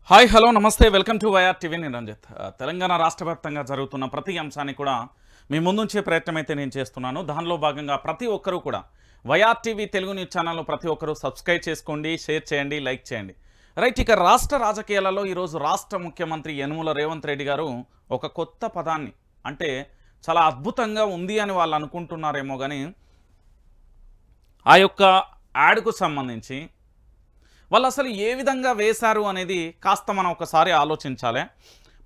Hi hello నమస్తే welcome to YR TV నేను రంజిత్. తెలంగాణ రాష్ట్ర వ్యాప్తంగా జరుగుతున్న ప్రతి అంశాన్ని కూడా మీ ముందుంచే ప్రయత్నం అయితే నేను చేస్తున్నాను. దానిలో భాగంగా ప్రతి ఒక్కరూ కూడా వైఆర్ టీవీ తెలుగు న్యూస్ ఛానల్లో ప్రతి ఒక్కరూ సబ్స్క్రైబ్ చేసుకోండి, షేర్ చేయండి, లైక్ చేయండి. రైట్, ఇక రాష్ట్ర రాజకీయాలలో ఈరోజు రాష్ట్ర ముఖ్యమంత్రి యనుమల రేవంత్ రెడ్డి గారు ఒక కొత్త పదాన్ని, అంటే చాలా అద్భుతంగా ఉంది అని వాళ్ళు అనుకుంటున్నారేమో కానీ ఆ యొక్క యాడ్కు సంబంధించి వాళ్ళు అసలు ఏ విధంగా వేశారు అనేది కాస్త మనం ఒకసారి ఆలోచించాలి.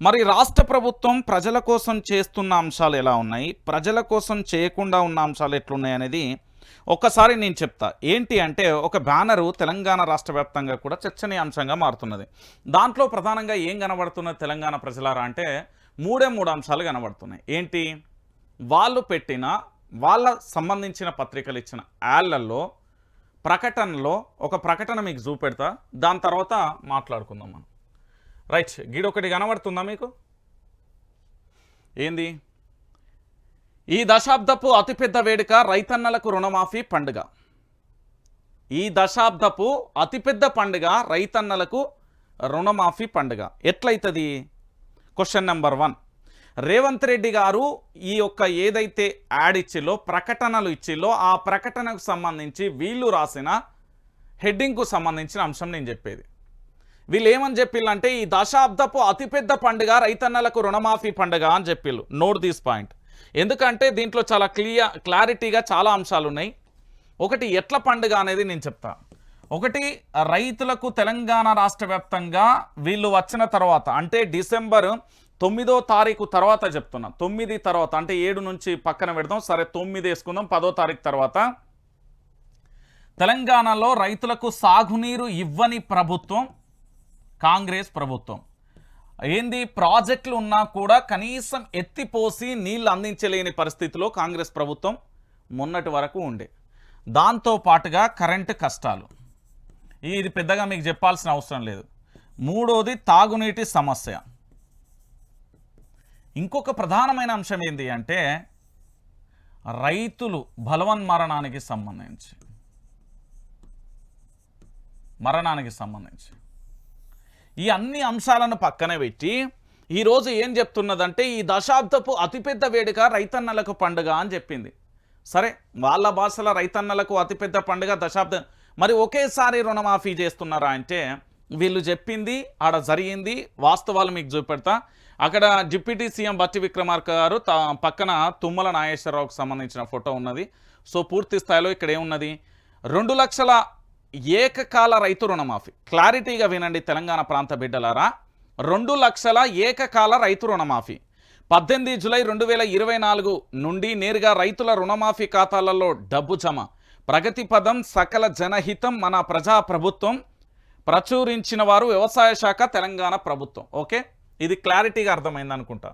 మరి రాష్ట్ర ప్రభుత్వం ప్రజల కోసం చేస్తున్న అంశాలు ఎలా ఉన్నాయి, ప్రజల కోసం చేయకుండా ఉన్న అంశాలు ఎట్లున్నాయి అనేది ఒక్కసారి నేను చెప్తా. ఏంటి అంటే, ఒక బ్యానరు తెలంగాణ రాష్ట్ర వ్యాప్తంగా కూడా చర్చనీయాంశంగా మారుతున్నది. దాంట్లో ప్రధానంగా ఏం కనబడుతున్నది తెలంగాణ ప్రజలారా అంటే మూడు అంశాలు కనబడుతున్నాయి. ఏంటి, వాళ్ళు పెట్టిన వాళ్ళ సంబంధించిన పత్రికలు ఇచ్చిన యాడ్లలో ప్రకటనలో ఒక ప్రకటన మీకు చూపెడతా, దాని తర్వాత మాట్లాడుకుందాం మనం. రైట్, గీడొకటి కనబడుతుందా మీకు? ఏంది? ఈ దశాబ్దపు అతిపెద్ద వేడుక రైతన్నలకు రుణమాఫీ పండుగ. ఈ దశాబ్దపు అతిపెద్ద పండుగ రైతన్నలకు రుణమాఫీ పండుగ ఎట్లయితుంది? Question number 1. రేవంత్ రెడ్డి గారు ఈ యొక్క ఏదైతే యాడ్ ఇచ్చిలో, ప్రకటనలు ఇచ్చిలో, ఆ ప్రకటనకు సంబంధించి వీళ్ళు రాసిన హెడ్డింగ్కు సంబంధించిన అంశం నేను చెప్పేది. వీళ్ళు ఏమని చెప్పిల్లంటే, ఈ దశాబ్దపు అతిపెద్ద పండుగ రైతన్నలకు రుణమాఫీ పండుగ అని చెప్పిళ్ళు. Note this point. ఎందుకంటే దీంట్లో చాలా క్లారిటీగా చాలా అంశాలు ఉన్నాయి. ఒకటి, ఎట్ల పండుగ అనేది నేను చెప్తా. ఒకటి, రైతులకు తెలంగాణ రాష్ట్ర వ్యాప్తంగా వీళ్ళు వచ్చిన తర్వాత, అంటే డిసెంబర్ 9వ తారీఖు తర్వాత చెప్తున్నా, 9 తర్వాత అంటే 7 నుంచి పక్కన పెడదాం, సరే 9 వేసుకుందాం, 10వ తారీఖు తర్వాత తెలంగాణలో రైతులకు సాగునీరు ఇవ్వని ప్రభుత్వం కాంగ్రెస్ ప్రభుత్వం. ఏంది, ప్రాజెక్టులు ఉన్నా కూడా కనీసం ఎత్తిపోసి నీళ్ళు అందించలేని పరిస్థితిలో కాంగ్రెస్ ప్రభుత్వం మొన్నటి వరకు ఉండే. దాంతో పాటుగా కరెంటు కష్టాలు, ఇది పెద్దగా మీకు చెప్పాల్సిన అవసరం లేదు. మూడోది తాగునీటి సమస్య. ఇంకొక ప్రధానమైన అంశం ఏంటి అంటే రైతులు బలవన్మరణానికి సంబంధించి ఈ అన్ని అంశాలను పక్కన పెట్టి ఈరోజు ఏం చెప్తున్నదంటే, ఈ దశాబ్దపు అతిపెద్ద వేడుక రైతన్నలకు పండుగ అని చెప్పింది. సరే, వాళ్ళ భాషల రైతన్నలకు అతిపెద్ద పండుగ దశాబ్దం. మరి ఒకేసారి రుణమాఫీ చేస్తున్నారా అంటే, వీళ్ళు చెప్పింది ఆడ జరిగింది వాస్తవాలు మీకు చూపెడతా. అక్కడ డిప్యూటీ సీఎం బట్టి విక్రమార్క గారు పక్కన తుమ్మల నాగేశ్వరరావుకు సంబంధించిన ఫోటో ఉన్నది. సో పూర్తి స్థాయిలో ఇక్కడ ఏమున్నది, 2 లక్షల ఏకకాల రైతు రుణమాఫీ. క్లారిటీగా వినండి తెలంగాణ ప్రాంత బిడ్డలారా, 2 లక్షల ఏకకాల రైతు రుణమాఫీ 18 జూలై 2024 నుండి నేరుగా రైతుల రుణమాఫీ ఖాతాలలో డబ్బు జమ. ప్రగతి పదం, సకల జనహితం, మన ప్రజా ప్రభుత్వం, ప్రచురించిన వారు వ్యవసాయ శాఖ తెలంగాణ ప్రభుత్వం. ఓకే, ఇది క్లారిటీగా అర్థమైంది అనుకుంటా.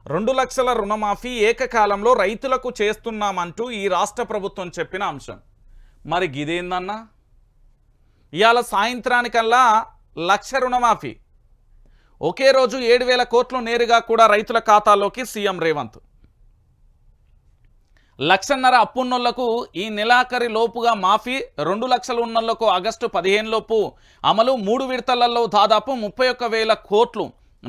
2 లక్షల రుణమాఫీ ఏకకాలంలో రైతులకు చేస్తున్నామంటూ ఈ రాష్ట్ర ప్రభుత్వం చెప్పిన అంశం. మరి గిదేందన్నా, ఇవాళ సాయంత్రానికల్లా 1 లక్ష రుణమాఫీ, ఒకే రోజు 7,000 కోట్లు నేరుగా కూడా రైతుల ఖాతాల్లోకి సీఎం రేవంత్. 1.5 లక్షల అప్పున్నోళ్లకు ఈ నెలాఖరి లోపుగా మాఫీ, 2 లక్షలు ఉన్నోళ్లకు ఆగస్టు 15 లోపు అమలు. 3 విడతలలో దాదాపు 31,000 కోట్లు.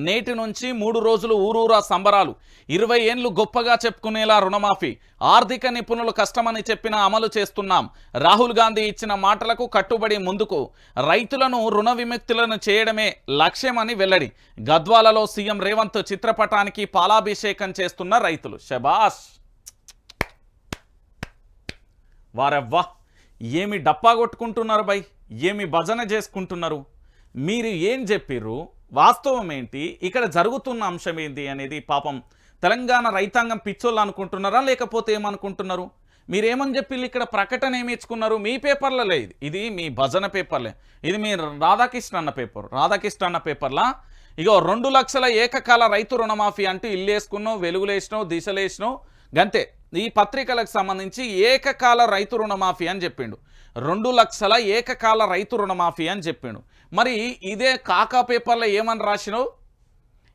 నేటి నుంచి 3 రోజులు ఊరూరా సంబరాలు. 20 ఏళ్లు గొప్పగా చెప్పుకునేలా రుణమాఫీ. ఆర్థిక నిపుణులు కష్టమని చెప్పినా అమలు చేస్తున్నాం. రాహుల్ గాంధీ ఇచ్చిన మాటలకు కట్టుబడి ముందుకు. రైతులను రుణ విముక్తులను చేయడమే లక్ష్యమని వెల్లడి. గద్వాలలో సీఎం రేవంత్ చిత్రపటానికి పాలాభిషేకం చేస్తున్న రైతులు. శబాష్, వారెవ్వా, ఏమి డప్పా కొట్టుకుంటున్నారు బై, ఏమి భజన చేసుకుంటున్నారు. మీరు ఏం చెప్పిర్రు, వాస్తవం ఏంటి, ఇక్కడ జరుగుతున్న అంశం ఏంటి అనేది పాపం తెలంగాణ రైతాంగం పిచ్చోళ్ళు అనుకుంటున్నారా, లేకపోతే ఏమనుకుంటున్నారు? మీరేమని చెప్పి ఇక్కడ ప్రకటన ఏమి ఇచ్చుకున్నారు? మీ పేపర్లలో ఇది మీ భజన పేపర్లే, ఇది మీ రాధాకృష్ణ అన్న పేపర్లా ఇగో 2 లక్షల ఏకకాల రైతు రుణమాఫీ అంటూ ఇల్లు వేసుకున్నావు, వెలుగులేసినావు, దిశలేసినావు, గంతే. ఈ పత్రికలకు సంబంధించి ఏకకాల రైతు రుణమాఫీ అని చెప్పిండు. 2 లక్షల ఏకకాల రైతు రుణమాఫీ అని చెప్పిండు. మరి ఇదే కాకా పేపర్లో ఏమని రాసినావు?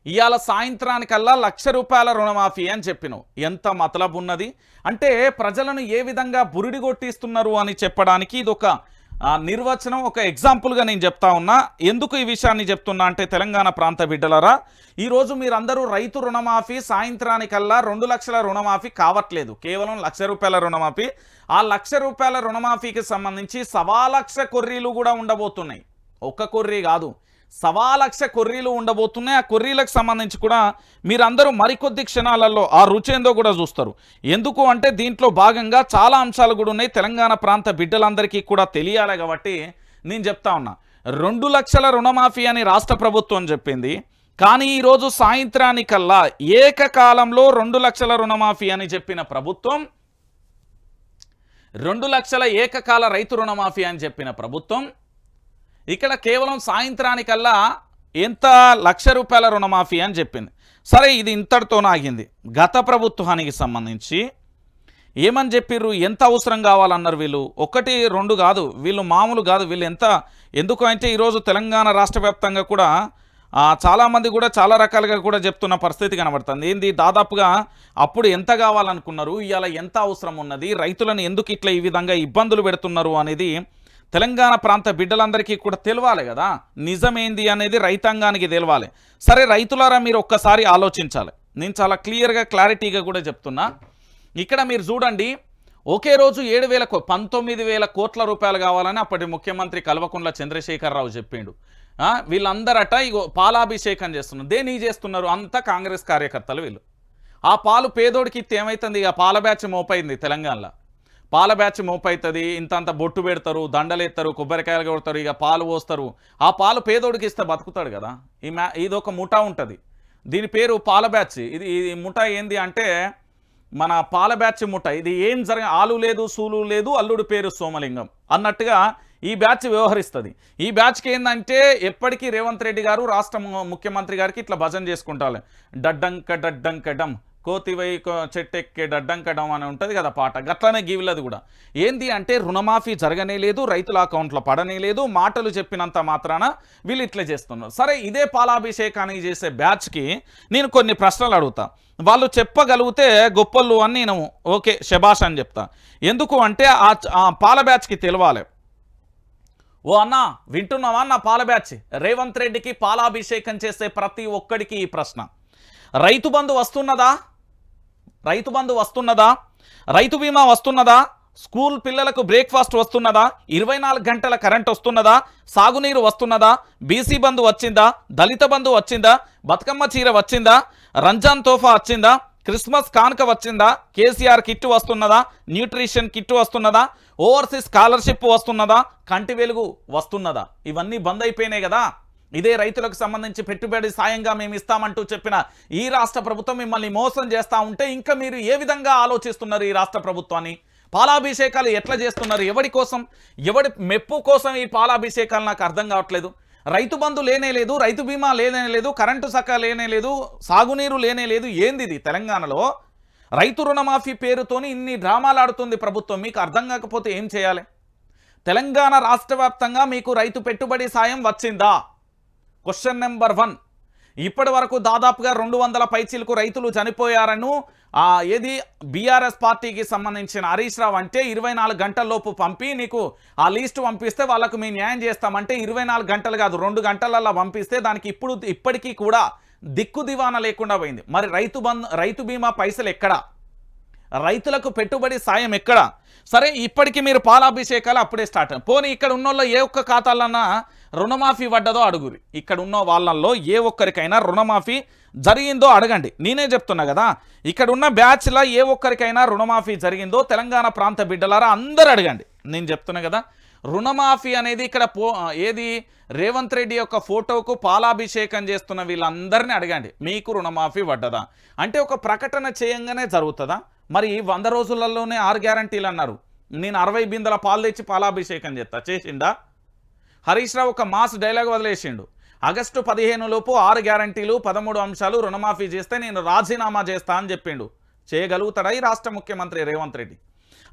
ఇవాళ సాయంత్రానికల్లా 1 లక్ష రూపాయల రుణమాఫీ అని చెప్పినావు. ఎంత మతలబు ఉన్నది అంటే, ప్రజలను ఏ విధంగా బురిడి కొట్టిస్తున్నారు అని చెప్పడానికి ఇదొక నిర్వచనం ఒక ఎగ్జాంపుల్గా నేను చెప్తా ఉన్నా. ఎందుకు ఈ విషయాన్ని చెప్తున్నా అంటే తెలంగాణ ప్రాంత బిడ్డలారా, ఈరోజు మీరందరూ రైతు రుణమాఫీ సాయంత్రానికల్లా 2 లక్షల రుణమాఫీ కావట్లేదు, కేవలం ₹1,00,000 రుణమాఫీ. ఆ ₹1,00,000 రుణమాఫీకి సంబంధించి 1,00,000 కొర్రీలు కూడా ఉండబోతున్నాయి. ఒక్క కొర్రీ కాదు, 1,00,000 కొర్రీలు ఉండబోతున్నాయి. ఆ కొర్రీలకు సంబంధించి కూడా మీరందరూ మరికొద్ది క్షణాలలో ఆ రుచేందో కూడా చూస్తారు. ఎందుకు అంటే దీంట్లో భాగంగా చాలా అంశాలు కూడా ఉన్నాయి, తెలంగాణ ప్రాంత బిడ్డలందరికీ కూడా తెలియాలి కాబట్టి నేను చెప్తా ఉన్నా. 2 లక్షల రుణమాఫీ అని రాష్ట్ర ప్రభుత్వం చెప్పింది, కానీ ఈరోజు సాయంత్రానికల్లా ఏకకాలంలో 2 లక్షల రుణమాఫీ అని చెప్పిన ప్రభుత్వం, 2 లక్షల ఏకకాల రైతు రుణమాఫీ అని చెప్పిన ప్రభుత్వం ఇక్కడ కేవలం సాయంత్రానికల్లా ఎంత ₹1,00,000 రుణమాఫీ అని చెప్పింది. సరే, ఇది ఇంతటితో ఆగింది. గత ప్రభుత్వానికి సంబంధించి ఏమని చెప్పిర్రు, ఎంత అవసరం కావాలన్నారు వీళ్ళు. 1, 2 కాదు, వీళ్ళు మామూలు కాదు. వీళ్ళు ఎందుకు అంటే ఈరోజు తెలంగాణ రాష్ట్ర వ్యాప్తంగా కూడా చాలామంది కూడా చాలా రకాలుగా కూడా చెప్తున్న పరిస్థితి కనబడుతుంది. ఏంది, దాదాపుగా అప్పుడు ఎంత కావాలనుకున్నారు, ఇవాళ ఎంత అవసరం ఉన్నది, రైతులను ఎందుకు ఇట్లా ఈ విధంగా ఇబ్బందులు పెడుతున్నారు అనేది తెలంగాణ ప్రాంత బిడ్డలందరికీ కూడా తెలవాలి కదా. నిజమేంది అనేది రైతాంగానికి తెలవాలి. సరే రైతులారా, మీరు ఒక్కసారి ఆలోచించాలి. నేను చాలా క్లియర్గా క్లారిటీగా కూడా చెప్తున్నా. ఇక్కడ మీరు చూడండి, ఒకే రోజు 19,000 కోట్ల రూపాయలు కావాలని అప్పటి ముఖ్యమంత్రి కల్వకుంట్ల చంద్రశేఖరరావు చెప్పిండు. వీళ్ళందరట ఇగో పాలాభిషేకం చేస్తున్నారు. దేనికి చేస్తున్నారు, అంతా కాంగ్రెస్ కార్యకర్తలు వీళ్ళు. ఆ పాలు పేదోడికి ఇస్తే ఏమవుతుంది, ఇక పాల బ్యాచ్ మోపైంది తెలంగాణలో. పాల బ్యాచ్ మోపవుతుంది, ఇంతంత బొట్టు పెడతారు, దండలేస్తారు, కొబ్బరికాయలు కొడతారు, ఇక పాలు పోస్తారు. ఆ పాలు పేదోడికి ఇస్తే బతుకుతాడు కదా. ఇది ఒక ముఠా ఉంటుంది, దీని పేరు పాల బ్యాచ్. ఈ ముఠా ఏంది అంటే మన పాల బ్యాచ్ ముఠా. ఇది ఏం ఆలు లేదు, సూలు లేదు, అల్లుడు పేరు సోమలింగం అన్నట్టుగా ఈ బ్యాచ్ వ్యవహరిస్తుంది. ఈ బ్యాచ్కి ఏంటంటే ఎప్పటికీ రేవంత్ రెడ్డి గారు రాష్ట్ర ముఖ్యమంత్రి గారికి ఇట్లా భజన చేసుకుంటారు. డడ్డంకడం కోతివై చెట్టెక్కే డడ్డంకడం అని ఉంటుంది కదా పాట, గట్లనే గీవిలది కూడా. ఏంది అంటే రుణమాఫీ జరగనే లేదు, రైతుల అకౌంట్లో పడనే లేదు, మాటలు చెప్పినంత మాత్రాన వీళ్ళు ఇట్లా చేస్తున్నారు. సరే, ఇదే పాలాభిషేకానికి చేసే బ్యాచ్కి నేను కొన్ని ప్రశ్నలు అడుగుతా. వాళ్ళు చెప్పగలిగితే గొప్పలు అని నేను ఓకే శబాష్ అని చెప్తా. ఎందుకు అంటే ఆ పాల బ్యాచ్కి తెలవాలి. ఓ అన్న వింటున్నావా అన్న, పాల బ్యాచ్ రేవంత్ రెడ్డికి పాలాభిషేకం చేసే ప్రతి ఒక్కడికి ఈ ప్రశ్న, రైతు బంధు వస్తున్నదా, రైతు బంధు వస్తున్నదా, రైతు బీమా వస్తున్నదా, స్కూల్ పిల్లలకు బ్రేక్ఫాస్ట్ వస్తున్నదా, 24 గంటల కరెంట్ వస్తున్నదా, సాగునీరు వస్తున్నదా, బీసీ బంధు వచ్చిందా, దళిత బంధు వచ్చిందా, బతుకమ్మ చీర వచ్చిందా, రంజాన్ తోఫా వచ్చిందా, క్రిస్మస్ కానుక వచ్చిందా, కేసీఆర్ కిట్టు వస్తున్నదా, న్యూట్రిషన్ కిట్టు వస్తున్నదా, ఓవర్సీస్ స్కాలర్షిప్ వస్తున్నదా, కంటి వెలుగు వస్తున్నదా? ఇవన్నీ బంద్ అయిపోయినాయి కదా. ఇదే రైతులకు సంబంధించి పెట్టుబడి సాయంగా మేము ఇస్తామంటూ చెప్పిన ఈ రాష్ట్ర ప్రభుత్వం మిమ్మల్ని మోసం చేస్తూ ఉంటే ఇంకా మీరు ఏ విధంగా ఆలోచిస్తున్నారు? ఈ రాష్ట్ర ప్రభుత్వాన్ని పాలాభిషేకాలు ఎట్లా చేస్తున్నారు? ఎవడి కోసం, ఎవడి మెప్పు కోసం ఈ పాలాభిషేకాలు నాకు అర్థం కావట్లేదు. రైతు బంధు లేనే లేదు, రైతు బీమా లేనే లేదు, కరెంటు సక్క లేనే లేదు, సాగునీరు లేనే లేదు. ఏంది ఇది? తెలంగాణలో రైతు రుణమాఫీ పేరుతోని ఇన్ని డ్రామాలు ఆడుతుంది ప్రభుత్వం. మీకు అర్థం కాకపోతే ఏం చేయాలి? తెలంగాణ రాష్ట్ర వ్యాప్తంగా మీకు రైతు పెట్టుబడి సాయం వచ్చిందా? Question number 1. ఇప్పటి వరకు దాదాపుగా 200 పైచీలకు రైతులు చనిపోయారను ఏది బీఆర్ఎస్ పార్టీకి సంబంధించిన హరీష్ రావు అంటే 24 గంటల్లోపు పంపి నీకు ఆ లీస్ట్ పంపిస్తే వాళ్ళకు మేము న్యాయం చేస్తామంటే 24 గంటలు కాదు 2 గంటలల్లో పంపిస్తే దానికి ఇప్పటికీ కూడా దిక్కు దివాన లేకుండా పోయింది. మరి రైతు బీమా పైసలు ఎక్కడ? రైతులకు పెట్టుబడి సాయం ఎక్కడ? సరే, ఇప్పటికీ మీరు పాలాభిషేకాలు అప్పుడే స్టార్ట్. పోనీ ఇక్కడ ఉన్నోళ్ళు ఏ ఒక్క ఖాతాలన్నా రుణమాఫీ పడ్డదో అడుగురి. ఇక్కడ ఉన్న వాళ్ళల్లో ఏ ఒక్కరికైనా రుణమాఫీ జరిగిందో అడగండి. నేనే చెప్తున్నా కదా, ఇక్కడ ఉన్న బ్యాచ్లో ఏ ఒక్కరికైనా రుణమాఫీ జరిగిందో తెలంగాణ ప్రాంత బిడ్డలారా అందరూ అడగండి. నేను చెప్తున్నా కదా, రుణమాఫీ అనేది ఇక్కడ ఏది రేవంత్ రెడ్డి యొక్క ఫోటోకు పాలాభిషేకం చేస్తున్న వీళ్ళందరినీ అడగండి, మీకు రుణమాఫీ పడ్డదా అంటే ఒక ప్రకటన చేయంగానే జరుగుతుందా? మరి 100 రోజులలోనే 6 గ్యారంటీలు అన్నారు. నేను 60 బిందెల పాలు తెచ్చి పాలాభిషేకం చేసిండా? హరీష్ రావు ఒక మాస్ డైలాగ్ వదిలేసిండు. ఆగస్టు 15 లోపు 6 గ్యారంటీలు 13 అంశాలు రుణమాఫీ చేస్తే నేను రాజీనామా చేస్తా అని చెప్పిండు. చేయగలుగుతాడా ఈ రాష్ట్ర ముఖ్యమంత్రి రేవంత్ రెడ్డి?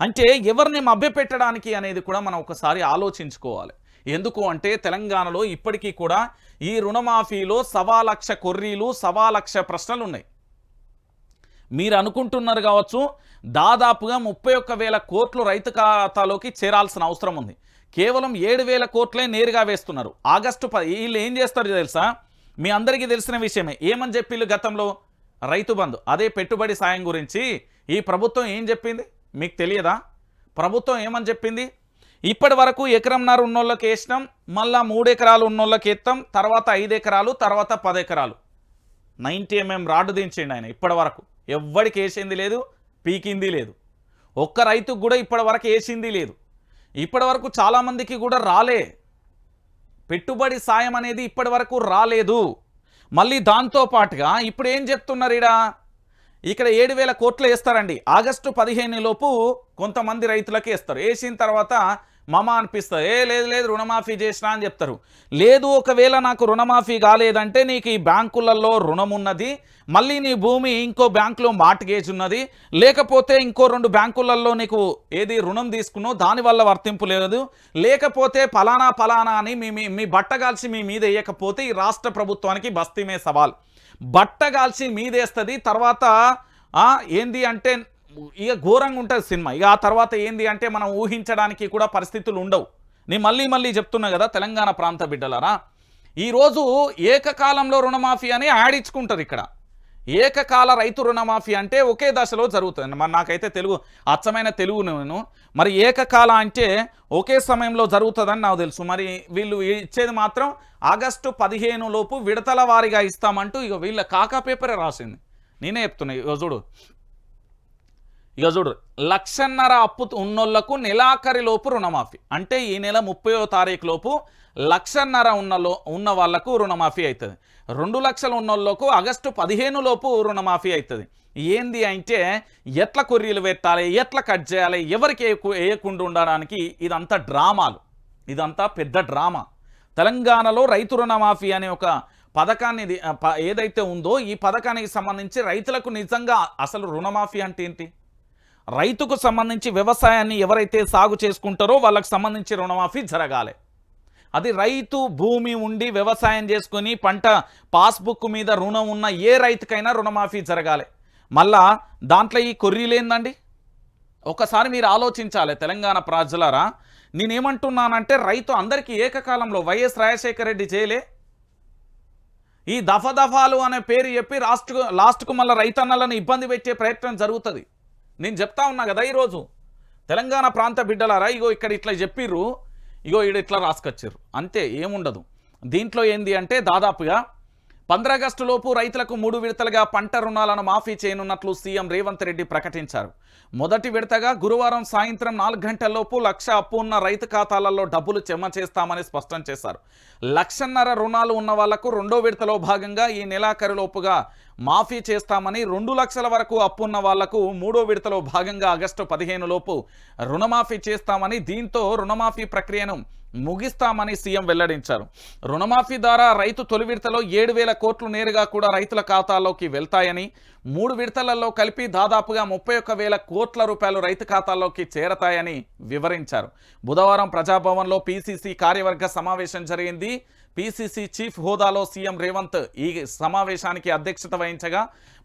అంటే ఎవరిని మభ్యపెట్టడానికి అనేది కూడా మనం ఒకసారి ఆలోచించుకోవాలి. ఎందుకు అంటే తెలంగాణలో ఇప్పటికీ కూడా ఈ రుణమాఫీలో 1,00,000 కొర్రీలు 1,00,000 ప్రశ్నలు ఉన్నాయి. మీరు అనుకుంటున్నారు కావచ్చు దాదాపుగా 31,000 కోట్లు రైతు ఖాతాలోకి చేరాల్సిన అవసరం ఉంది. కేవలం 7,000 కోట్లే నేరుగా వేస్తున్నారు. ఆగస్టు 10 వీళ్ళు ఏం చేస్తారు తెలుసా? మీ అందరికీ తెలిసిన విషయమే. ఏమని చెప్పిళ్ళు గతంలో? రైతు బంధు, అదే పెట్టుబడి సాయం గురించి ఈ ప్రభుత్వం ఏం చెప్పింది మీకు తెలియదా? ప్రభుత్వం ఏమని చెప్పింది? ఇప్పటి వరకు ఎకరంన్నర ఉన్నోళ్ళకి వేసినాం, మళ్ళా 3 ఎకరాలు ఉన్నోళ్ళకి ఎత్తాం, తర్వాత 5 ఎకరాలు, తర్వాత 10 ఎకరాలు. 90 mm రాడ్డు దించిండు ఆయన. ఇప్పటి వరకు ఎవ్వడికి వేసింది లేదు, పీకింది లేదు. ఒక్క రైతుకు కూడా ఇప్పటి వరకు వేసింది లేదు. ఇప్పటి వరకు చాలామందికి కూడా రాలే, పెట్టుబడి సాయం అనేది ఇప్పటి వరకు రాలేదు. మళ్ళీ దాంతో పాటుగా ఇప్పుడు ఏం చెప్తున్నారు ఇక్కడ 7,000 కోట్లు వేస్తారండి. ఆగస్టు 15 లోపు కొంతమంది రైతులకి వేస్తారు. వేసిన తర్వాత అనిపిస్తుంది, లేదు రుణమాఫీ చేసినా అని చెప్తారు. లేదు, ఒకవేళ నాకు రుణమాఫీ కాలేదంటే నీకు ఈ బ్యాంకులలో రుణం ఉన్నది, మళ్ళీ నీ భూమి ఇంకో బ్యాంకులో మార్ట్గేజ్ ఉన్నది, లేకపోతే ఇంకో 2 బ్యాంకులలో నీకు ఏది రుణం తీసుకున్నావు దానివల్ల వర్తింపు లేదు, లేకపోతే ఫలానా అని మీ బట్టగాల్చి మీ మీద వేయకపోతే ఈ రాష్ట్ర ప్రభుత్వానికి బస్తీమే సవాల్. బట్టగాల్చి మీదేస్తుంది. తర్వాత ఏంది అంటే ఇక ఘోరంగా ఉంటుంది సినిమా. ఇక ఆ తర్వాత ఏంది అంటే మనం ఊహించడానికి కూడా పరిస్థితులు ఉండవు. నేను మళ్ళీ చెప్తున్నా కదా తెలంగాణ ప్రాంత బిడ్డలారా, ఈరోజు ఏకకాలంలో రుణమాఫీ అని ఆడించుకుంటారు. ఇక్కడ ఏకకాల రైతు రుణమాఫీ అంటే ఒకే దశలో జరుగుతుంది. మరి నాకైతే తెలుగు అచ్చమైన తెలుగు నేను, మరి ఏకకాల అంటే ఒకే సమయంలో జరుగుతుందని నాకు తెలుసు. మరి వీళ్ళు ఇచ్చేది మాత్రం ఆగస్టు 15 లోపు విడతల వారీగా ఇస్తామంటూ ఇక వీళ్ళ కాకా పేపరే రాసింది. నేనే చెప్తున్నా. ఇక చూడు 1,50,000 అప్పు ఉన్నోళ్లకు నెలాఖరి లోపు రుణమాఫీ. అంటే ఈ నెల 30వ తారీఖు లోపు 1,50,000 ఉన్న వాళ్లకు రుణమాఫీ అవుతుంది. 2 లక్షలు ఉన్నోళ్లకు ఆగస్టు 15 లోపు రుణమాఫీ అవుతుంది. ఏంది అంటే ఎట్లా కొర్రీలు పెట్టాలి, ఎట్లా కట్ చేయాలి, ఎవరికి వేయకుండా ఉండడానికి ఇదంతా డ్రామాలు, ఇదంతా పెద్ద డ్రామా. తెలంగాణలో రైతు రుణమాఫీ అనే ఒక పథకాన్ని ఏదైతే ఉందో ఈ పథకానికి సంబంధించి రైతులకు నిజంగా అసలు రుణమాఫీ అంటే ఏంటి, రైతుకు సంబంధించి వ్యవసాయాన్ని ఎవరైతే సాగు చేసుకుంటారో వాళ్ళకు సంబంధించి రుణమాఫీ జరగాలి. అది రైతు భూమి ఉండి వ్యవసాయం చేసుకొని పంట పాస్బుక్ మీద రుణం ఉన్న ఏ రైతుకైనా రుణమాఫీ జరగాలి. మళ్ళా దాంట్లో ఈ కొర్రీలేందండి? ఒకసారి మీరు ఆలోచించాలి తెలంగాణ ప్రజలారా. నేనేమంటున్నానంటే రైతు అందరికీ ఏకకాలంలో వైఎస్ రాజశేఖర రెడ్డి చేయలే. ఈ దఫాలు అనే పేరు చెప్పి లాస్ట్కు మళ్ళీ రైతన్నలను ఇబ్బంది పెట్టే ప్రయత్నం జరుగుతుంది. నేను చెప్తా ఉన్నా కదా ఈరోజు తెలంగాణ ప్రాంత బిడ్డలారా, ఇగో ఇక్కడ ఇట్లా చెప్పిర్రు, ఇగో ఇట్లా రాసుకొచ్చారు, అంతే, ఏముండదు దీంట్లో. ఏంది అంటే దాదాపుగా 15 ఆగస్టు లోపు రైతులకు 3 విడతలుగా పంట రుణాలను మాఫీ చేయనున్నట్లు సీఎం రేవంత్ రెడ్డి ప్రకటించారు. మొదటి విడతగా గురువారం సాయంత్రం 4 గంటల్లోపు 1,00,000 అప్పు ఉన్న రైతు ఖాతాలలో డబ్బులు జమ చేస్తామని స్పష్టం చేశారు. 1,50,000 రుణాలు ఉన్న వాళ్లకు 2వ విడతలో భాగంగా ఈ నెలాఖరులోపుగా మాఫీ చేస్తామని, 2 లక్షల వరకు అప్పు ఉన్న వాళ్లకు 3వ విడతలో భాగంగా ఆగస్టు 15 లోపు రుణమాఫీ చేస్తామని, దీంతో రుణమాఫీ ప్రక్రియను ముగిస్తామని సీఎం వెల్లడించారు. రుణమాఫీ ద్వారా రైతు తొలి విడతలో 7,000 కోట్లు నేరుగా కూడా రైతుల ఖాతాల్లోకి వెళ్తాయని, 3 విడతలలో కలిపి దాదాపుగా 31,000 కోట్ల రూపాయలు రైతు ఖాతాల్లోకి చేరతాయని వివరించారు. బుధవారం ప్రజాభవన్లో పీసీసీ కార్యవర్గ సమావేశం జరిగింది. పీసీసీ చీఫ్ హోదాలో సీఎం రేవంత్ ఈ సమావేశానికి అధ్యక్షత వహించగా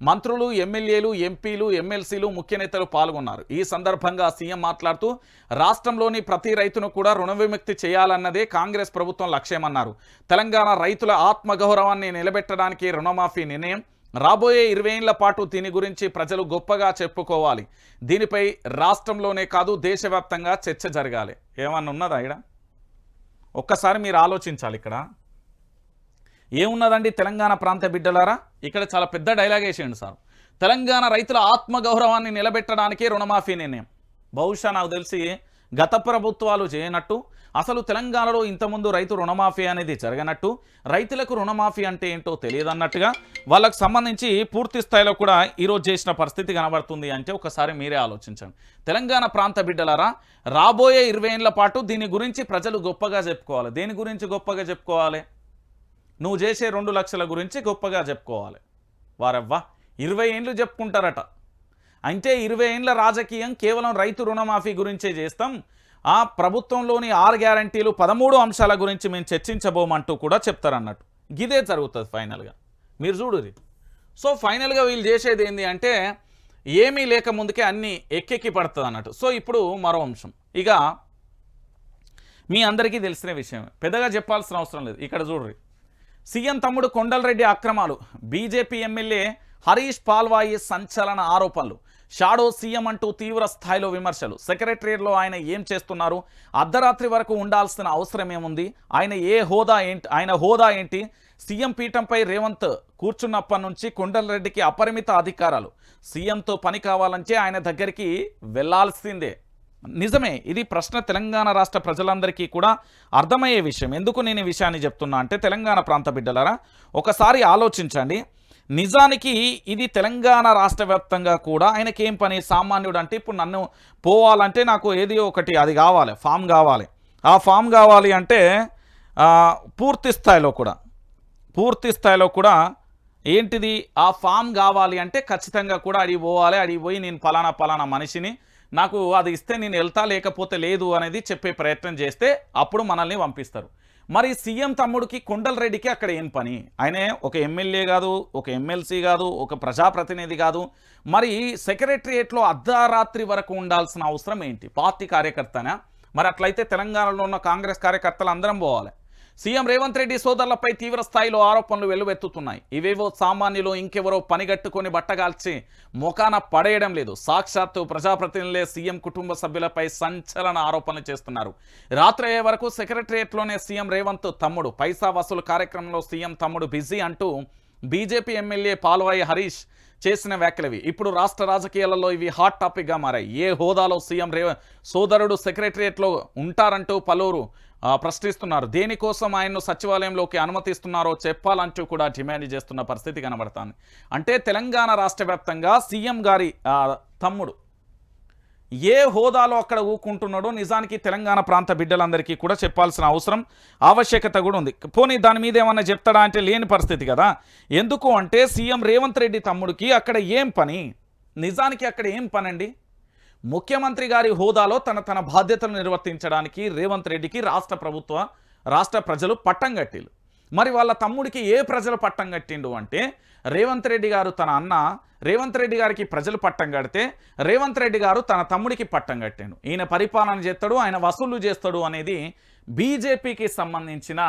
మంత్రులు, ఎమ్మెల్యేలు, ఎంపీలు, ఎమ్మెల్సీలు, ముఖ్య నేతలు పాల్గొన్నారు. ఈ సందర్భంగా సీఎం మాట్లాడుతూ రాష్ట్రంలోని ప్రతి రైతును కూడా రుణ విముక్తి చేయాలన్నదే కాంగ్రెస్ ప్రభుత్వం లక్ష్యమన్నారు. తెలంగాణ రైతుల ఆత్మగౌరవాన్ని నిలబెట్టడానికి రుణమాఫీ నిర్ణయం. రాబోయే 20 ఏళ్ల పాటు దీని గురించి ప్రజలు గొప్పగా చెప్పుకోవాలి. దీనిపై రాష్ట్రంలోనే కాదు దేశవ్యాప్తంగా చర్చ జరగాలి. ఏమన్నా ఉన్నదా ఇక్కడ? ఒక్కసారి మీరు ఆలోచించాలి. ఇక్కడ ఏమున్నదండి తెలంగాణ ప్రాంత బిడ్డలారా? ఇక్కడ చాలా పెద్ద డైలాగ్ వేసేయండి సార్. తెలంగాణ రైతుల ఆత్మగౌరవాన్ని నిలబెట్టడానికి రుణమాఫీ నిర్ణయం. బహుశా నాకు తెలిసి గత ప్రభుత్వాలు చేయనట్టు, అసలు తెలంగాణలో ఇంతకుముందు రైతు రుణమాఫీ అనేది జరగనట్టు, రైతులకు రుణమాఫీ అంటే ఏంటో తెలియదన్నట్టుగా వాళ్ళకు సంబంధించి పూర్తి స్థాయిలో కూడా ఈరోజు చేసిన పరిస్థితి కనబడుతుంది. అంటే ఒకసారి మీరే ఆలోచించండి. తెలంగాణ ప్రాంత బిడ్డలారా, రాబోయే 20 ఏళ్ల పాటు దీని గురించి ప్రజలు గొప్పగా చెప్పుకోవాలి. దేని గురించి గొప్పగా చెప్పుకోవాలి? నువ్వు చేసే 2 లక్షల గురించి గొప్పగా చెప్పుకోవాలి. వారవ్వా 20 ఏళ్ళు చెప్పుకుంటారట. అంటే 20 ఏళ్ళ రాజకీయం కేవలం రైతు రుణమాఫీ గురించే చేస్తాం, ఆ ప్రభుత్వంలోని 6 గ్యారంటీలు 13 అంశాల గురించి మేము చర్చించబోమంటూ కూడా చెప్తారన్నట్టు. ఇదే జరుగుతుంది ఫైనల్గా. మీరు చూడురి. సో ఫైనల్గా వీళ్ళు చేసేది ఏంటి అంటే ఏమీ లేక ముందుకే అన్నీ ఎక్కెక్కి పడుతుంది అన్నట్టు. సో ఇప్పుడు మరో అంశం. ఇక మీ అందరికీ తెలిసిన విషయం, పెద్దగా చెప్పాల్సిన అవసరం లేదు. ఇక్కడ చూడండి, సీఎం తమ్ముడు కొండలరెడ్డి అక్రమాలు, బీజేపీ ఎమ్మెల్యే హరీష్ పాల్వాయి సంచలన ఆరోపణలు, షాడో సీఎం అంటూ తీవ్ర స్థాయిలో విమర్శలు, సెక్రటరియట్లో ఆయన ఏం చేస్తున్నారు, అర్ధరాత్రి వరకు ఉండాల్సిన అవసరం ఏముంది, ఆయన హోదా ఏంటి, సీఎం పీఠంపై రేవంత్ కూర్చున్నప్పటి నుంచి కొండలరెడ్డికి అపరిమిత అధికారాలు, సీఎంతో పని కావాలంటే ఆయన దగ్గరికి వెళ్లాల్సిందే. నిజమే, ఇది ప్రశ్న తెలంగాణ రాష్ట్ర ప్రజలందరికీ కూడా అర్థమయ్యే విషయం. ఎందుకు నేను ఈ విషయాన్ని చెప్తున్నా అంటే, తెలంగాణ ప్రాంత బిడ్డలారా ఒకసారి ఆలోచించండి. నిజానికి ఇది తెలంగాణ రాష్ట్ర వ్యాప్తంగా కూడా ఆయనకేం పని, సామాన్యుడు అంటే ఇప్పుడు నన్ను పోవాలంటే నాకు ఏది ఒకటి అది కావాలి, ఫామ్ కావాలి. ఆ ఫామ్ కావాలి అంటే పూర్తి స్థాయిలో కూడా ఏంటిది, ఆ ఫామ్ కావాలి అంటే ఖచ్చితంగా కూడా అడిగి పోవాలి. అడిగి పోయి నేను పలానా మనిషిని, నాకు అది ఇస్తే నేను వెళ్తా, లేకపోతే లేదు అనేది చెప్పే ప్రయత్నం చేస్తే అప్పుడు మనల్ని పంపిస్తారు. మరి సీఎం తమ్ముడికి కొండలరెడ్డికి అక్కడ ఏం పని? ఆయనే ఒక ఎమ్మెల్యే కాదు, ఒక ఎమ్మెల్సీ కాదు, ఒక ప్రజాప్రతినిధి కాదు. మరి సెక్రటరియేట్లో అర్ధరాత్రి వరకు ఉండాల్సిన అవసరం ఏంటి? పార్టీ కార్యకర్తనా? మరి అట్లయితే తెలంగాణలో ఉన్న కాంగ్రెస్ కార్యకర్తలు అందరం పోవాలి. సీఎం రేవంత్ రెడ్డి సోదరులపై తీవ్ర స్థాయిలో ఆరోపణలు వెల్లువెత్తుతున్నాయి. ఇవేవో సామాన్యులు ఇంకెవరో పనిగట్టుకొని బట్టగాల్చి మొఖాన పడేయడం లేదు. సాక్షాత్తు ప్రజాప్రతినిధులే సీఎం కుటుంబ సభ్యులపై సంచలన ఆరోపణలు చేస్తున్నారు. రాత్రి అయ్యే వరకు సెక్రటరియట్లోనే సీఎం రేవంత్ తమ్ముడు, పైసా వసూలు కార్యక్రమంలో సీఎం తమ్ముడు బిజీ అంటూ బీజేపీ ఎమ్మెల్యే పాల్వాయి హరీష్ చేసిన వ్యాఖ్యలవి ఇప్పుడు రాష్ట్ర రాజకీయాలలో ఇవి హాట్ టాపిక్గా మారాయి. ఏ హోదాలో సీఎం సోదరుడు సెక్రటరియట్లో ఉంటారంటూ పలువురు ప్రశ్నిస్తున్నారు. దేనికోసం ఆయన్ను సచివాలయంలోకి అనుమతిస్తున్నారో చెప్పాలంటూ కూడా డిమాండ్ చేస్తున్న పరిస్థితి కనబడుతుంది. అంటే తెలంగాణ రాష్ట్ర వ్యాప్తంగా సీఎం గారి తమ్ముడు ఏ హోదాలో అక్కడ ఊకుంటున్నాడో నిజానికి తెలంగాణ ప్రాంత బిడ్డలందరికీ కూడా చెప్పాల్సిన అవసరం, ఆవశ్యకత కూడా ఉంది. పోనీ దాని మీద ఏమన్నా చెప్తాడా అంటే లేని పరిస్థితి కదా. ఎందుకు అంటే సీఎం రేవంత్ రెడ్డి తమ్ముడికి అక్కడ ఏం పని? నిజానికి అక్కడ ఏం పనండి? ముఖ్యమంత్రి గారి హోదాలో తన బాధ్యతలు నిర్వర్తించడానికి రేవంత్ రెడ్డికి రాష్ట్ర ప్రజలు పట్టం కట్టిలు. మరి వాళ్ళ తమ్ముడికి ఏ ప్రజలు పట్టం కట్టిండు అంటే, రేవంత్ రెడ్డి గారు తన అన్న రేవంత్ రెడ్డి గారికి ప్రజలు పట్టం కడితే రేవంత్ రెడ్డి గారు తన తమ్ముడికి పట్టం కట్టాడు. ఈయన పరిపాలన చేస్తాడు, ఆయన వసూలు చేస్తాడు అనేది బీజేపీకి సంబంధించిన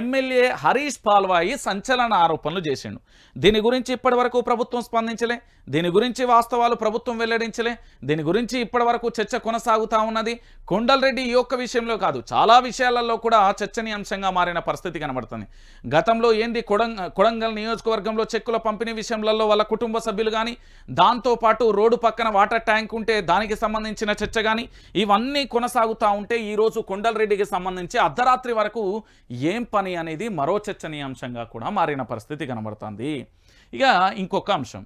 ఎమ్మెల్యే హరీష్ పాల్వాయి సంచలన ఆరోపణలు చేసిండు. దీని గురించి ఇప్పటివరకు ప్రభుత్వం స్పందించలే, దీని గురించి వాస్తవాలు ప్రభుత్వం వెల్లడించలే, దీని గురించి ఇప్పటివరకు చర్చ కొనసాగుతూ ఉన్నది. కొండలరెడ్డి ఈ ఒక్క విషయంలో కాదు, చాలా విషయాలలో కూడా చర్చనీయాంశంగా మారిన పరిస్థితి కనబడుతుంది. గతంలో ఏంది కొడంగల్ నియోజకవర్గంలో చెక్కుల పంపిణీ విషయంలో వాళ్ళ కుటుంబ సభ్యులు కానీ, దాంతోపాటు రోడ్డు పక్కన వాటర్ ట్యాంక్ ఉంటే దానికి సంబంధించిన చర్చ కానీ, ఇవన్నీ కొనసాగుతూ ఉంటే ఈరోజు కొండలరెడ్డికి సంబంధించి అర్ధరాత్రి వరకు ఏం పని అనేది మరో చర్చనీయాంశంగా కూడా మారిన పరిస్థితి కనబడుతుంది. ఇక ఇంకొక అంశం,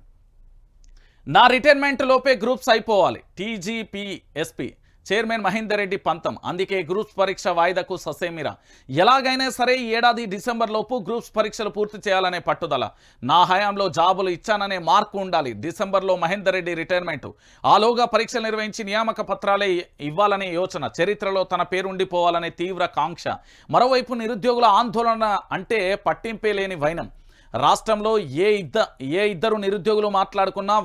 నా రిటైర్మెంట్ లోపే గ్రూప్స్ అయిపోవాలి, టీజీపీఎస్పీ చైర్మన్ మహేందర్ రెడ్డి పంతం. అందుకే గ్రూప్స్ పరీక్ష వాయిదాకు ససేమిరా. ఎలాగైనా సరే ఈ ఏడాది డిసెంబర్ లోపు గ్రూప్స్ పరీక్షలు పూర్తి చేయాలనే పట్టుదల. నా హయాంలో జాబులు ఇచ్చాననే మార్కు ఉండాలి. డిసెంబర్లో మహేందర్ రెడ్డి రిటైర్మెంట్, ఆలోగా పరీక్షలు నిర్వహించి నియామక పత్రాలే ఇవ్వాలనే యోచన, చరిత్రలో తన పేరు ఉండిపోవాలనే తీవ్ర కాంక్ష. మరోవైపు నిరుద్యోగుల ఆందోళన అంటే పట్టింపే లేని వైనం. రాష్ట్రంలో ఏ ఇద్దరు నిరుద్యోగులు మాట్లాడుకున్నా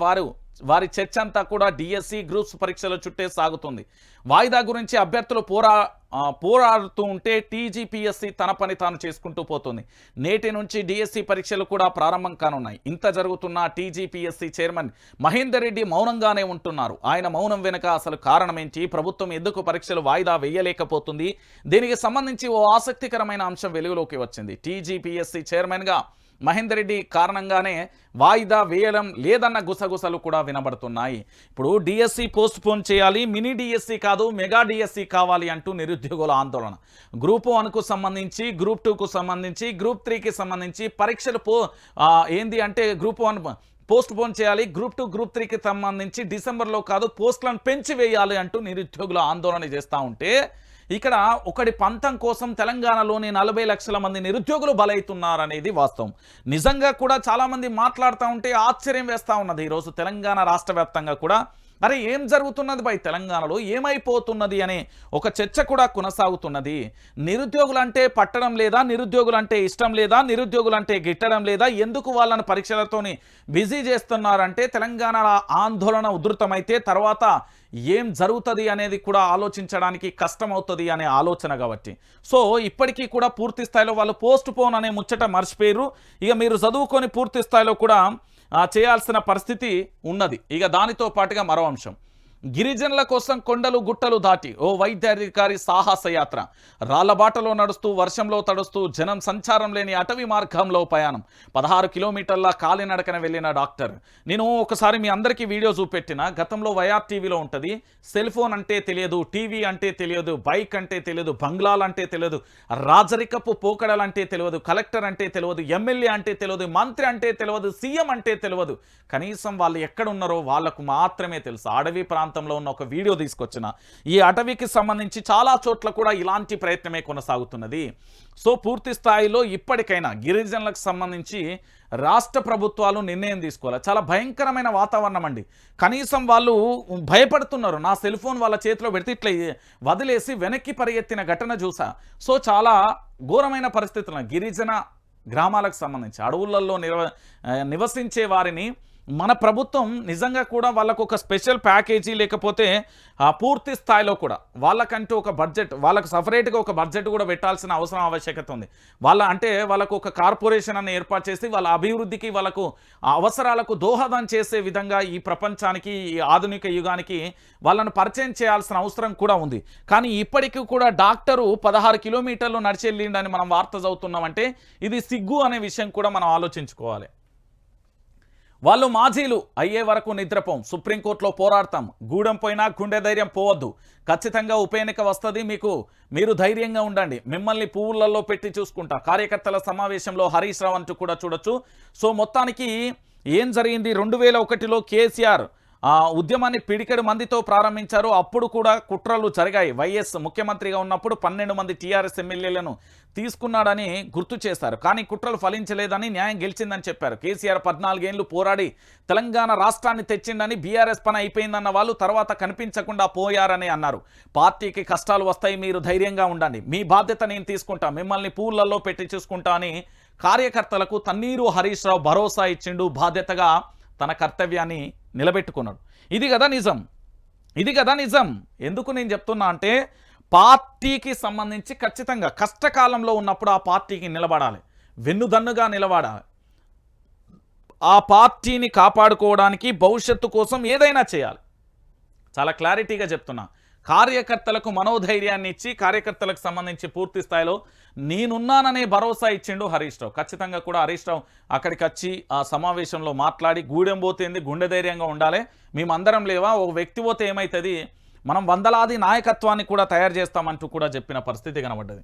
వారి చర్చ అంతా కూడా డిఎస్సి గ్రూప్స్ పరీక్షల చుట్టే సాగుతుంది. వాయిదా గురించి అభ్యర్థులు పోరాడుతూ ఉంటే టీజీపీఎస్సీ తన పని తాను చేసుకుంటూ పోతుంది. నేటి నుంచి డిఎస్సి పరీక్షలు కూడా ప్రారంభం కానున్నాయి. ఇంత జరుగుతున్న టీజీపీఎస్సీ చైర్మన్ మహేందర్ రెడ్డి మౌనంగానే ఉంటున్నారు. ఆయన మౌనం వెనుక అసలు కారణమేంటి? ప్రభుత్వం ఎందుకు పరీక్షలు వాయిదా వేయలేకపోతుంది? దీనికి సంబంధించి ఓ ఆసక్తికరమైన అంశం వెలుగులోకి వచ్చింది. టీజీపీఎస్సీ చైర్మన్గా మహేందర్ రెడ్డి కారణంగానే వాయిదా వేయడం లేదన్న గుసగుసలు కూడా వినబడుతున్నాయి. ఇప్పుడు డిఎస్సి పోస్ట్ పోన్ చేయాలి, మినీ డిఎస్సి కాదు మెగా డిఎస్సి కావాలి అంటూ నిరుద్యోగుల ఆందోళన. గ్రూప్ 1కు సంబంధించి, గ్రూప్ 2కు సంబంధించి, గ్రూప్ 3కి సంబంధించి పరీక్షలు ఏంది అంటే గ్రూప్ 1 పోస్ట్ పోన్ చేయాలి, గ్రూప్ 2 గ్రూప్ 3కి సంబంధించి డిసెంబర్లో కాదు పోస్టులను పెంచి వేయాలి అంటూ నిరుద్యోగుల ఆందోళన చేస్తూ ఉంటే, ఇక్కడ ఒకటి పంతం కోసం తెలంగాణలోని 40 లక్షల మంది నిరుద్యోగులు బలవుతున్నారనేది వాస్తవం. నిజంగా కూడా చాలామంది మాట్లాడుతూ ఉంటే ఆశ్చర్యం వేస్తూ ఉన్నది. ఈరోజు తెలంగాణ రాష్ట్ర వ్యాప్తంగా కూడా అరే ఏం జరుగుతున్నది బై తెలంగాణలో, ఏమైపోతున్నది అనే ఒక చర్చ కూడా కొనసాగుతున్నది. నిరుద్యోగులంటే పట్టడం లేదా, నిరుద్యోగులంటే ఇష్టం లేదా, నిరుద్యోగులంటే గిట్టడం లేదా, ఎందుకు వాళ్ళని పరీక్షలతోని బిజీ చేస్తున్నారంటే తెలంగాణ ఆందోళన ఉధృతమైతే తర్వాత ఏం జరుగుతుంది అనేది కూడా ఆలోచించడానికి కష్టమవుతుంది అనే ఆలోచన కాబట్టి. సో ఇప్పటికీ కూడా పూర్తి స్థాయిలో వాళ్ళు పోస్ట్ పోన్ అనే ముచ్చట మర్చిపోయారు. ఇక మీరు చదువుకొని పూర్తి స్థాయిలో కూడా చేయాల్సిన పరిస్థితి ఉన్నది. ఇక దానితో పాటుగా మరో అంశం, గిరిజనుల కోసం కొండలు గుట్టలు దాటి ఓ వైద్యాధికారి సాహసయాత్ర. రాళ్లబాటలో నడుస్తూ వర్షంలో తడుస్తూ జనం సంచారం లేని అటవీ మార్గంలో ప్రయాణం. 16 కిలోమీటర్ల కాలినడకన వెళ్ళిన డాక్టర్. నేను ఒకసారి మీ అందరికీ వీడియో చూపెట్టిన, గతంలో వైఆర్ టీవీలో ఉంటుంది. సెల్ ఫోన్ అంటే తెలియదు, టీవీ అంటే తెలియదు, బైక్ అంటే తెలియదు, బంగ్లాలు అంటే తెలియదు, రాజరికపు పోకడలు అంటే తెలియదు, కలెక్టర్ అంటే తెలియదు, ఎమ్మెల్యే అంటే తెలియదు, మంత్రి అంటే తెలియదు, సీఎం అంటే తెలియదు. కనీసం వాళ్ళు ఎక్కడున్నారో వాళ్ళకు మాత్రమే తెలుసు. అడవి ప్రాంతంలో ఉన్న ఒక వీడియో తీసుకొచ్చిన. ఈ అటవీకి సంబంధించి చాలా చోట్ల కూడా ఇలాంటి ప్రయత్నమే కొనసాగుతున్నది. సో పూర్తి స్థాయిలో ఇప్పటికైనా గిరిజనులకు సంబంధించి రాష్ట్ర ప్రభుత్వాలు నిర్ణయం తీసుకోవాలి. చాలా భయంకరమైన వాతావరణం అండి. కనీసం వాళ్ళు భయపడుతున్నారు. నా సెల్ ఫోన్ వాళ్ళ చేతిలో పెడితే ఇట్లా వదిలేసి వెనక్కి పరిగెత్తిన ఘటన చూసా. సో చాలా ఘోరమైన పరిస్థితులు గిరిజన గ్రామాలకు సంబంధించి అడవులలో నివసించే వారిని మన ప్రభుత్వం నిజంగా కూడా వాళ్ళకు ఒక స్పెషల్ ప్యాకేజీ లేకపోతే పూర్తి స్థాయిలో కూడా వాళ్ళకంటూ ఒక బడ్జెట్, వాళ్ళకు సపరేట్గా ఒక బడ్జెట్ కూడా పెట్టాల్సిన ఆవశ్యకత ఉంది. వాళ్ళకు ఒక కార్పొరేషన్ అని ఏర్పాటు చేసి వాళ్ళ అభివృద్ధికి, వాళ్ళకు అవసరాలకు దోహదం చేసే విధంగా ఈ ప్రపంచానికి, ఈ ఆధునిక యుగానికి వాళ్ళను పరిచయం చేయాల్సిన అవసరం కూడా ఉంది. కానీ ఇప్పటికీ కూడా డాక్టరు 16 కిలోమీటర్లు నడిచి వెళ్ళిండని మనం వార్త చదువుతున్నామంటే ఇది సిగ్గు అనే విషయం కూడా మనం ఆలోచించుకోవాలి. వాళ్ళు మాజీలు అయ్యే వరకు నిద్రపోం, సుప్రీంకోర్టులో పోరాడతాం, గూడెం పోయినా గుండె ధైర్యం పోవద్దు, ఖచ్చితంగా ఉప ఎన్నిక వస్తుంది, మీరు ధైర్యంగా ఉండండి, మిమ్మల్ని పువ్వులలో పెట్టి చూసుకుంటా. కార్యకర్తల సమావేశంలో హరీష్ రావు అంటూ కూడా చూడొచ్చు. సో మొత్తానికి ఏం జరిగింది, 2001లో కేసీఆర్ ఉద్యమాన్ని పిడికెడు మందితో ప్రారంభించారు. అప్పుడు కూడా కుట్రలు జరిగాయి. వైఎస్ ముఖ్యమంత్రిగా ఉన్నప్పుడు 12 మంది టీఆర్ఎస్ ఎమ్మెల్యేలను తీసుకున్నాడని గుర్తు చేశారు. కానీ కుట్రలు ఫలించలేదని, న్యాయం గెలిచిందని చెప్పారు. కేసీఆర్ 14 ఏళ్లు పోరాడి తెలంగాణ రాష్ట్రాన్ని తెచ్చిందని, బీఆర్ఎస్ పని అయిపోయిందన్న వాళ్ళు తర్వాత కనిపించకుండా పోయారని అన్నారు. పార్టీకి కష్టాలు వస్తాయి, మీరు ధైర్యంగా ఉండండి, మీ బాధ్యత నేను తీసుకుంటా, మిమ్మల్ని పూలలో పెట్టి చూసుకుంటా అని కార్యకర్తలకు తన్నీరు హరీష్ రావు భరోసా ఇచ్చిండు. బాధ్యతగా తన కర్తవ్యాన్ని నిలబెట్టుకున్నాడు. ఇది కదా నిజం. ఎందుకు నేను చెప్తున్నా అంటే పార్టీకి సంబంధించి ఖచ్చితంగా కష్టకాలంలో ఉన్నప్పుడు ఆ పార్టీకి నిలబడాలి, వెన్నుదన్నుగా నిలబడాలి. ఆ పార్టీని కాపాడుకోవడానికి భవిష్యత్తు కోసం ఏదైనా చేయాలి. చాలా క్లారిటీగా చెప్తున్నా. కార్యకర్తలకు మనోధైర్యాన్ని ఇచ్చి, కార్యకర్తలకు సంబంధించి పూర్తి స్థాయిలో నేనున్నాననే భరోసా ఇచ్చిండు హరీష్ రావు. ఖచ్చితంగా కూడా హరీష్ రావు అక్కడికి వచ్చి ఆ సమావేశంలో మాట్లాడి, గూడెం పోతేంది, గుండె ధైర్యంగా ఉండాలి, మేమందరం లేవా, ఒక వ్యక్తి పోతే ఏమవుతుంది, మనం వందలాది నాయకత్వాన్ని కూడా తయారు చేస్తామంటూ కూడా చెప్పిన పరిస్థితి కనబడ్డది.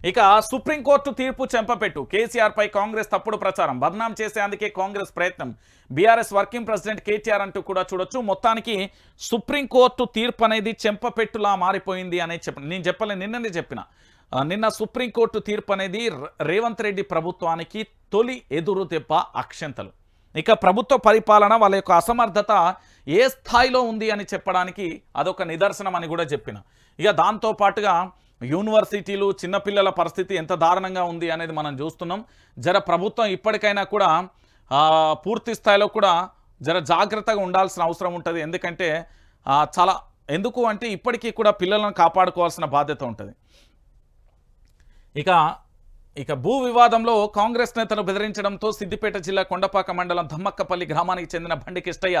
ఇక సుప్రీంకోర్టు తీర్పు చెంపపెట్టు, కేసీఆర్పై కాంగ్రెస్ తప్పుడు ప్రచారం, బద్నాం చేసేందుకే కాంగ్రెస్ ప్రయత్నం, బీఆర్ఎస్ వర్కింగ్ ప్రెసిడెంట్ కేటీఆర్ అంటూ కూడా చూడొచ్చు. మొత్తానికి సుప్రీంకోర్టు తీర్పు అనేది చెంపపెట్టులా మారిపోయింది అనే నేను చెప్పలే, నిన్ననే చెప్పిన. నిన్న సుప్రీంకోర్టు తీర్పు అనేది రేవంత్ రెడ్డి ప్రభుత్వానికి తొలి ఎదురు దెబ్బ, అక్షంతలు. ఇక ప్రభుత్వ పరిపాలన, వాళ్ళ యొక్క అసమర్థత ఏ స్థాయిలో ఉంది అని చెప్పడానికి అదొక నిదర్శనం అని కూడా చెప్పిన. ఇక దాంతోపాటుగా యూనివర్సిటీలు, చిన్నపిల్లల పరిస్థితి ఎంత దారుణంగా ఉంది అనేది మనం చూస్తున్నాం. ప్రభుత్వం ఇప్పటికైనా కూడా పూర్తి స్థాయిలో కూడా జాగ్రత్తగా ఉండాల్సిన అవసరం ఉంటుంది. ఎందుకంటే ఎందుకు అంటే ఇప్పటికీ కూడా పిల్లలను కాపాడుకోవాల్సిన బాధ్యత ఉంటుంది. ఇక భూ వివాదంలో కాంగ్రెస్ నేతను బెదిరించడంతో సిద్దిపేట జిల్లా కొండపాక మండలం ధమ్మక్కపల్లి గ్రామానికి చెందిన బండి కిష్టయ్య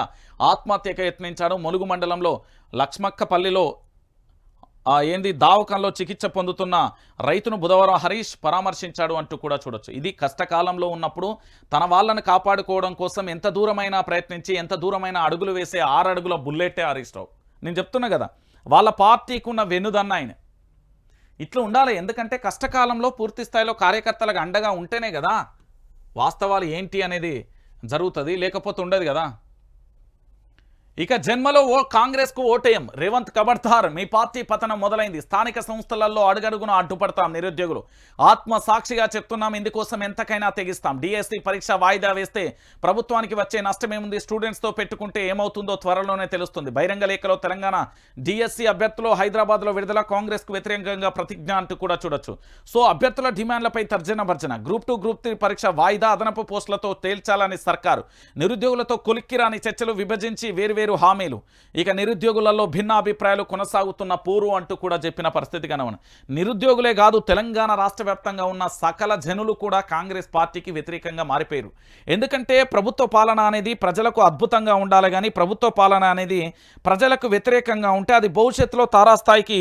ఆత్మహత్యకు యత్నించాడు. ములుగు మండలంలో లక్ష్మక్కపల్లిలో దావకంలో చికిత్స పొందుతున్న రైతును బుధవారం హరీష్ పరామర్శించాడు అంటూ కూడా చూడొచ్చు. ఇది కష్టకాలంలో ఉన్నప్పుడు తన వాళ్ళని కాపాడుకోవడం కోసం ఎంత దూరమైనా ప్రయత్నించి, ఎంత దూరమైనా అడుగులు వేసే 6 అడుగుల బుల్లెట్టే హరీష్ రావు. నేను చెప్తున్నా కదా, వాళ్ళ పార్టీకి ఉన్న వెన్నుదన్న ఆయన. ఇట్లా ఉండాలి. ఎందుకంటే కష్టకాలంలో పూర్తి స్థాయిలో కార్యకర్తలకు అండగా ఉంటేనే కదా వాస్తవాలు ఏంటి అనేది జరుగుతుంది, లేకపోతే ఉండదు కదా. ఇక జన్మలో కాంగ్రెస్ కు ఓటేయం, రేవంత్ కబడ్దార్, మీ పార్టీ పతనం మొదలైంది, స్థానిక సంస్థలలో అడుగడుగున అడ్డుపడతాం, నిరుద్యోగులు ఆత్మ సాక్షిగా చెప్తున్నాం, ఇందుకోసం ఎంతకైనా తెగిస్తాం, డిఎస్సి పరీక్ష వాయిదా వేస్తే ప్రభుత్వానికి వచ్చే నష్టమేముంది, స్టూడెంట్స్ తో పెట్టుకుంటే ఏమవుతుందో త్వరలోనే తెలుస్తుంది, బహిరంగ లేఖలో తెలంగాణ డిఎస్సి అభ్యర్థులు హైదరాబాద్ లో విడుదల, కాంగ్రెస్ కు వ్యతిరేకంగా ప్రతిజ్ఞ అంటూ కూడా చూడొచ్చు. సో అభ్యర్థుల డిమాండ్లపై తర్జన భర్జన, గ్రూప్ 2 గ్రూప్ 3 పరీక్ష వాయిదా, అదనపు పోస్టులతో తేల్చాలని సర్కారు, నిరుద్యోగులతో కొలిక్కిరాని చర్చలు, విభజించి వేరు హామీలు, ఇక నిరుద్యోగులలో భిన్నాభిప్రాయాలు కొనసాగుతున్న పూరు అంటూ కూడా చెప్పిన పరిస్థితి కనవన. నిరుద్యోగులే కాదు, తెలంగాణ రాష్ట్ర వ్యాప్తంగా ఉన్న సకల జనులు కూడా కాంగ్రెస్ పార్టీకి వ్యతిరేకంగా మారిపోయారు. ఎందుకంటే ప్రభుత్వ పాలన అనేది ప్రజలకు అద్భుతంగా ఉండాలి, కానీ ప్రభుత్వ పాలన అనేది ప్రజలకు వ్యతిరేకంగా ఉంటే అది భవిష్యత్తులో తారాస్థాయికి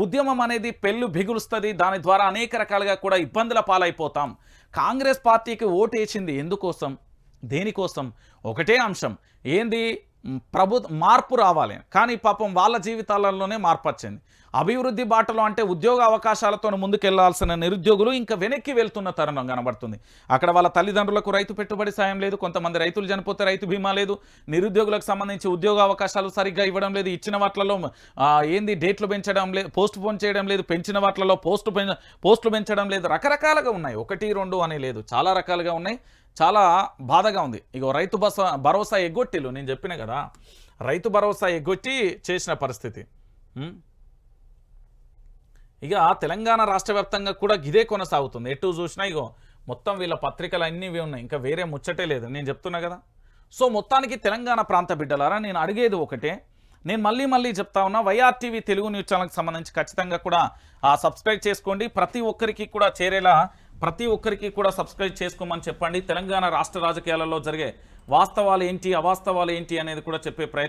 ఉద్యమం అనేది పెళ్ళు బిగులుస్తుంది, దాని ద్వారా అనేక రకాలుగా కూడా ఇబ్బందుల పాలైపోతాం. కాంగ్రెస్ పార్టీకి ఓటేసింది ఎందుకోసం, దేనికోసం? ఒకటే అంశం, ఏంది? మార్పు రావాలి. కానీ పాపం వాళ్ళ జీవితాలలోనే మార్పు వచ్చింది. అభివృద్ధి బాటలో అంటే ఉద్యోగ అవకాశాలతో ముందుకెళ్లాల్సిన నిరుద్యోగులు ఇంకా వెనక్కి వెళ్తున్న తరుణం కనబడుతుంది. అక్కడ వాళ్ళ తల్లిదండ్రులకు రైతు పెట్టుబడి సాయం లేదు, కొంతమంది రైతులు చనిపోతే రైతు బీమా లేదు, నిరుద్యోగులకు సంబంధించి ఉద్యోగ అవకాశాలు సరిగ్గా ఇవ్వడం లేదు, ఇచ్చిన వాటిలో ఏంది డేట్లు పెంచడం లేదు, పోస్ట్ పోన్ చేయడం లేదు, పెంచిన వాటిలో పోస్టులు పెంచడం లేదు, రకరకాలుగా ఉన్నాయి, 1, 2 అని లేదు, చాలా రకాలుగా ఉన్నాయి. చాలా బాధగా ఉంది. ఇగో రైతు భరోసా ఎగ్గొట్టిలు, నేను చెప్పిన కదా, రైతు భరోసా ఎగ్గొట్టి చేసిన పరిస్థితి. ఇక తెలంగాణ రాష్ట్ర వ్యాప్తంగా కూడా ఇదే కొనసాగుతుంది. ఎటు చూసినా ఇగో మొత్తం వీళ్ళ పత్రికలు అన్నీ ఉన్నాయి, ఇంకా వేరే ముచ్చటే లేదు, నేను చెప్తున్నా కదా. సో మొత్తానికి తెలంగాణ ప్రాంత బిడ్డలారా, నేను అడిగేది ఒకటే, నేను మళ్ళీ చెప్తా ఉన్నా, వైఆర్టీవీ తెలుగు న్యూస్ ఛానల్కి సంబంధించి ఖచ్చితంగా కూడా సబ్స్క్రైబ్ చేసుకోండి, ప్రతి ఒక్కరికి కూడా చేరేలా ప్రతి ఒక్కరికి కూడా సబ్స్క్రైబ్ చేసుకోమని చెప్పండి. తెలంగాణ రాష్ట్ర రాజకీయాలలో జరిగే వాస్తవాలు ఏంటి, అవాస్తవాలు ఏంటి అనేది కూడా చెప్పే ప్రయత్నం